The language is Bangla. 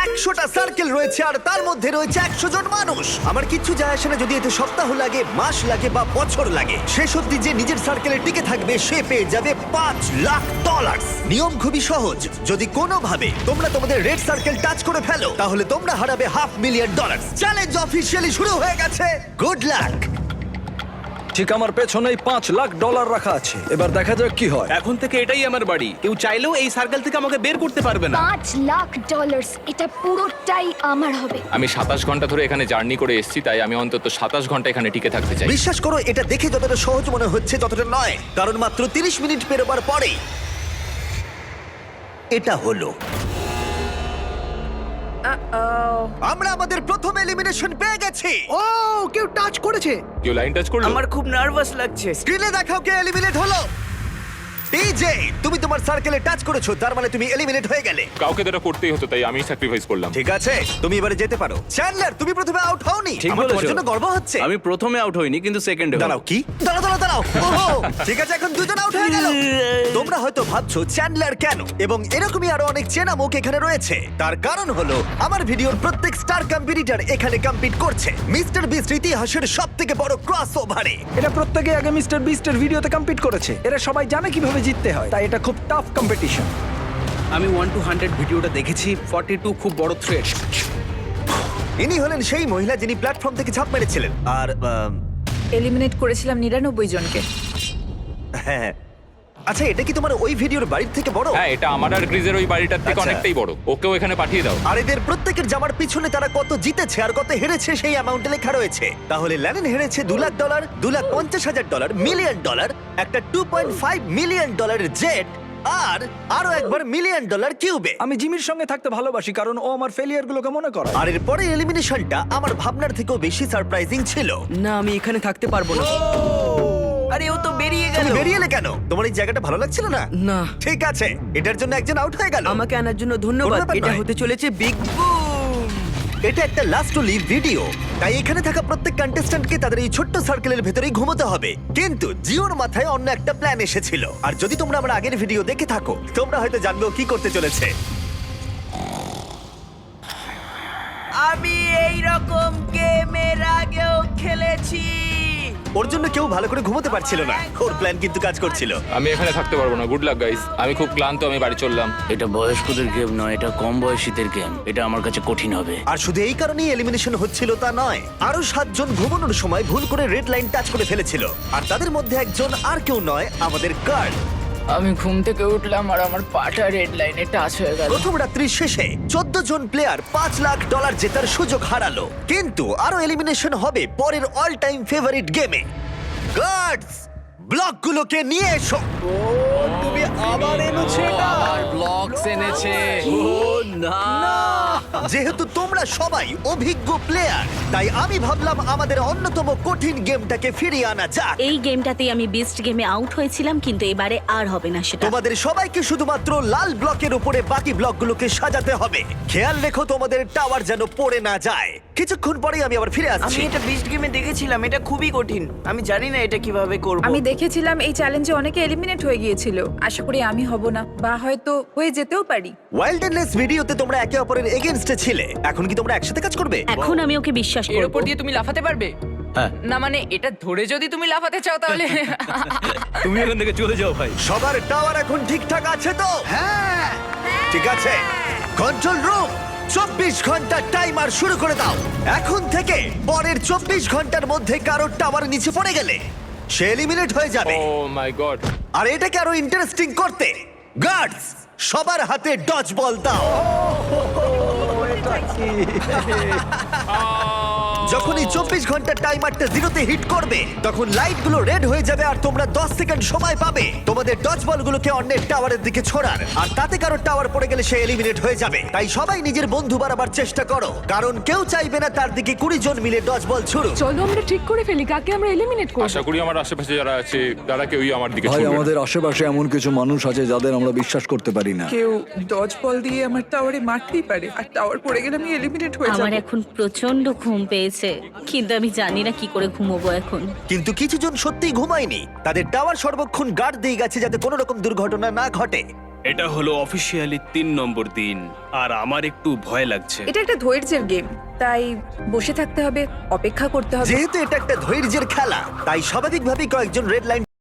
100টা সার্কেল রয়েছে আর তার মধ্যে রয়েছে 100 জন মানুষ। আমার কিচ্ছু যায় আসে না যদি এতে সপ্তাহ লাগে, মাস লাগে বা বছর লাগে। শেষ অবধি যে নিজের সার্কেলে টিকে থাকবে সে পেয়ে যাবে $5,00,000। নিয়ম খুবই সহজ, যদি কোনোভাবে তোমরা তোমাদের রেড সার্কেল টাচ করে ফেলো তাহলে তোমরা হারাবে $500,000। চ্যালেঞ্জ অফিসিয়ালি শুরু হয়ে গেছে। Good luck. ঠিক আমার পেছনেই $5,00,000 রাখা আছে, এবার দেখা যাক কি হয়। এখন থেকে এটাই আমার বাড়ি, কেউ চাইলেও এই সার্কেল থেকে আমাকে বের করতে পারবে না। $5,00,000 এটা পুরোটাই আমার হবে। আমি 27 ঘন্টা ধরে এখানে জার্নি করে এসেছি, তাই আমি অন্তত 27 ঘন্টা এখানে টিকে থাকতে চাই। বিশ্বাস করো এটা দেখে যতটা সহজ মনে হচ্ছে ততটা নয়, কারণ মাত্র 30 মিনিট পেরোবার পরেই এটা হলো। আমরা আমাদের প্রথম এলিমিনেশন পেয়ে গেছি। ও কেউ টাচ করেছে। কেউ লাইন টাচ করলো? আমার খুব নার্ভাস লাগছে। স্ক্রিনে দেখাও কে এলিমিনেট হলো। ডিজে, তুমি তোমার সার্কেলে টাচ করেছো, তার মানে তুমি এলিমিনেট হয়ে গেলে। কাউকে তো এটা করতেই হতো, তাই আমি স্যাক্রিফাইস করলাম। ঠিক আছে, তুমি এবারে যেতে পারো। চ্যান্ডলার, তুমি প্রথমে আউট হওনি। ঠিক আমার তোমার বলেছো। জন্য গর্ব হচ্ছে। আমি প্রথমে আউট হইনি, কিন্তু সেকেন্ডে দাঁড়াও, কি? দাঁড়াও। ওহো, ঠিক আছে, এখন দুজন আউট হয়ে গেল। তোমরা হয়তো ভাবছো চ্যান্ডলার কেন, এবং এরকমই আরো অনেক চেনা মুখ এখানে রয়েছে। তার কারণ হলো আমার ভিডিওর প্রত্যেক স্টার কম্পিটিটর এখানে কম্পিট করছে মিস্টার বিস্ট ইতিহাসের সবথেকে বড় ক্রসওভারে। এটা প্রত্যেকে আগে মিস্টার বিস্টের ভিডিওতে কম্পিট করেছে, এরা সবাই জানে কিভাবে জিততে হয়, তাই এটা খুব টাফ কম্পিটিশন। আমি 1 to 100 ভিডিওটা দেখেছি। 42 খুব বড় থ্রেট। ইনি হলেন সেই মহিলা যিনি প্ল্যাটফর্ম থেকে ঝাঁপ মেরেছিলেন। আর এলিমিনেট করেছিলাম 99 জনকে। হ্যাঁ, আচ্ছা, এটা কি তোমার ওই ভিডিওর বাড়ির থেকে বড়? হ্যাঁ, এটা আমার আর গ্রিজের ওই বাড়িটার থেকে আচ্ছা। অনেকটাই বড়। ওকেও এখানে পাঠিয়ে দাও। আর এদের প্রত্যেকের জামার পিছনে তারা কত জিতেছে আর কত হেরেছে সেই অ্যামাউন্টে লেখা রয়েছে। তাহলে ল্যানিন হেরেছে $2,00,000, $2,50,000, $1,000,000, একটা $2.5 মিলিয়ন জেট, আর আরো একবার $1 মিলিয়ন কিউবে। আমি জিমির সঙ্গে থাকতে ভালোবাসি কারণ ও আমার ফেলিয়ার গুলোকে মনে করে। আর এর পরে এলিমিনেশনটা আমার ভাবনার থেকেও বেশি সারপ্রাইজিং ছিল। না, আমি এখানে থাকতে পারবো না। আরে ও তো বেরিয়ে গেল। তুমি বেরিয়ে এলে কেন? তোমার এই জায়গাটা ভালো লাগছিল না? না। ঠিক আছে, এটার জন্য একজন আউট হয়ে গেল। আমাকে আনার জন্য কোনো ধন্যবাদ। ব্যাপার এটা নয়। হতে চলেছে বিগ বুম। এটা একটা লাস্ট টু লিভ ভিডিও, তাই এখানে থাকা প্রত্যেক কন্টেস্ট্যান্টকে তাদের এই ছোট্ট সার্কেলের ভেতরেই ঘুমোতে হবে। কিন্তু জিওর মাথায় অন্য একটা প্ল্যান এসেছিল, আর যদি তোমরা আমার আগের ভিডিও দেখে থাকো তোমরা হয়তো জানবে ও কি করতে চলেছে। আমি এই রকম গেম এর আগেও খেলেছি। ওর জন্য কেউ ভালো করে ঘুমোতে পারছিল না, ওর প্ল্যান কিন্তু কাজ করছিল। আমি এখানে থাকতে পারবো না। গুড লাক গাইস, আমি খুব ক্লান্ত, আমি বাড়ি চললাম। এটা বয়স্কদের গেম নয়, এটা কম বয়সীদের গেম। এটা আমার কাছে কঠিন হবে। আর শুধু এই কারণেই এলিমিনেশন হচ্ছিল তা নয়, আরো 7 জন ঘুমানোর সময় ভুল করে রেড লাইন টাচ করে ফেলেছিল। আর তাদের মধ্যে একজন আর কেউ নয়, আমাদের কার্ল। আমি ঘুম থেকে উঠলাম আর আমার পাটা রেড লাইনে টাচ হয়ে গেল। প্রথম রাত্রির শেষে 14 জন প্লেয়ার $5,00,000 জেতার সুযোগ হারালো। কিন্তু আরো এলিমিনেশন হবে পরের অল টাইম ফেভারিট গেমে। গার্ডস, ব্লকগুলোকে নিয়ে এসো। তুমি আবার এনেছো এটা? ব্লগস এনেছে। যেহেতু তোমরা সবাই অভিজ্ঞ প্লেয়ার, তাই আমি ভাবলাম আমাদের অন্যতম কঠিন গেমটাকে ফিরিয়ে আনা যাক। এই গেমটাতেই আমি বিস্ট গেমে আউট হয়েছিলাম, কিন্তু এবারে আর হবে না সেটা। তোমাদের সবাইকে শুধুমাত্র লাল ব্লকের উপরে বাকি ব্লকগুলোকে সাজাতে হবে। খেয়াল রেখো তোমাদের টাওয়ার যেন পড়ে না যায়। কিছুক্ষণ পরেই আমি আবার ফিরে আমি আসছি। এটা বিস্ট গেমে দেখেছিলাম, এটা খুবই কঠিন। আমি জানি না এটা কিভাবে করব। আমি দেখেছিলাম এই চ্যালেঞ্জে অনেকে এলিমিনেট হয়ে গিয়েছিল। আশা করি আমি হব না, বা হয়তো হয়ে যেতেও পারি। ওয়াইল্ডনেস ভিডিওতে তোমরা একে অপরের এগেইনস্টে ছিলে, এখন কি তোমরা একসাথে কাজ করবে? এখন আমি ওকে বিশ্বাস এর করব। উপর দিয়ে তুমি লাফাতে পারবে? হ্যাঁ। না মানে এটা ধরে যদি তুমি লাফাতে চাও তাহলে তুমি এখান থেকে চলে যাও ভাই। সবার টাওয়ার এখন ঠিকঠাক আছে তো? হ্যাঁ, ঠিক আছে। কন্ট্রোল রুম, 24 ঘন্টা টাইমার শুরু করে দাও। এখন থেকে পরের 24 ঘন্টার মধ্যে কারোর টাওয়ার নিচে পড়ে গেলে সে এলিমিনেট হয়ে যাবে। ও মাই গড। আর এটাকে আরো ইন্টারেস্টিং করতে গার্ডস সবার হাতে ডজ বল দাও। যখন এই 24 ঘন্টার টাইমারটা জিরোতে হিট করবে তখন লাইটগুলো রেড হয়ে যাবে আর তোমরা 10 সেকেন্ড সময় পাবে তোমাদের ডজ বলগুলোকে অন্যের টাওয়ারের দিকে ছোড়ার। আর তাতে কারো টাওয়ার পড়ে গেলে সে এলিমিনেট হয়ে যাবে। তাই সবাই নিজের বন্ধু বাড়াবার চেষ্টা করো, কারণ কেউ চাইবে না তার দিকে 20 জন মিলে ডজ বল ছুড়ুক। চলো আমরা ঠিক করে ফেলি কাকে আমরা এলিমিনেট করব। আশা করি আমার আশেপাশে যারা আছে তারা কেউই আমার দিকে ভাই, ছুটবে না। আমাদের আশেপাশে এমন কিছু মানুষ আছে যাদের আমরা বিশ্বাস করতে পারি না। কেউ ডজ বল দিয়ে আমার টাওয়ারে মারতেই পারে, আর টাওয়ার পড়ে গেলে আমি এলিমিনেট হয়ে আমার যাব। এখন প্রচন্ড ঘুম পেয়েছে, কিন্তু আমি জানি না কি করে ঘুমোবো এখন। কিন্তু কিছু জন সত্যিই ঘুমায়নি, তাদের টাওয়ার সর্বক্ষণ গার্ড দিয়ে গেছে যাতে কোনো রকম দুর্ঘটনা না ঘটে। এটা হলো অফিসিয়ালি 3 নম্বর দিন আর আমার একটু ভয় লাগছে। এটা একটা ধৈর্যের গেম, তাই বসে থাকতে হবে, অপেক্ষা করতে হবে। যেহেতু এটা একটা ধৈর্যের খেলা, তাই স্বাভাবিকভাবেই কয়েকজন রেড লাইন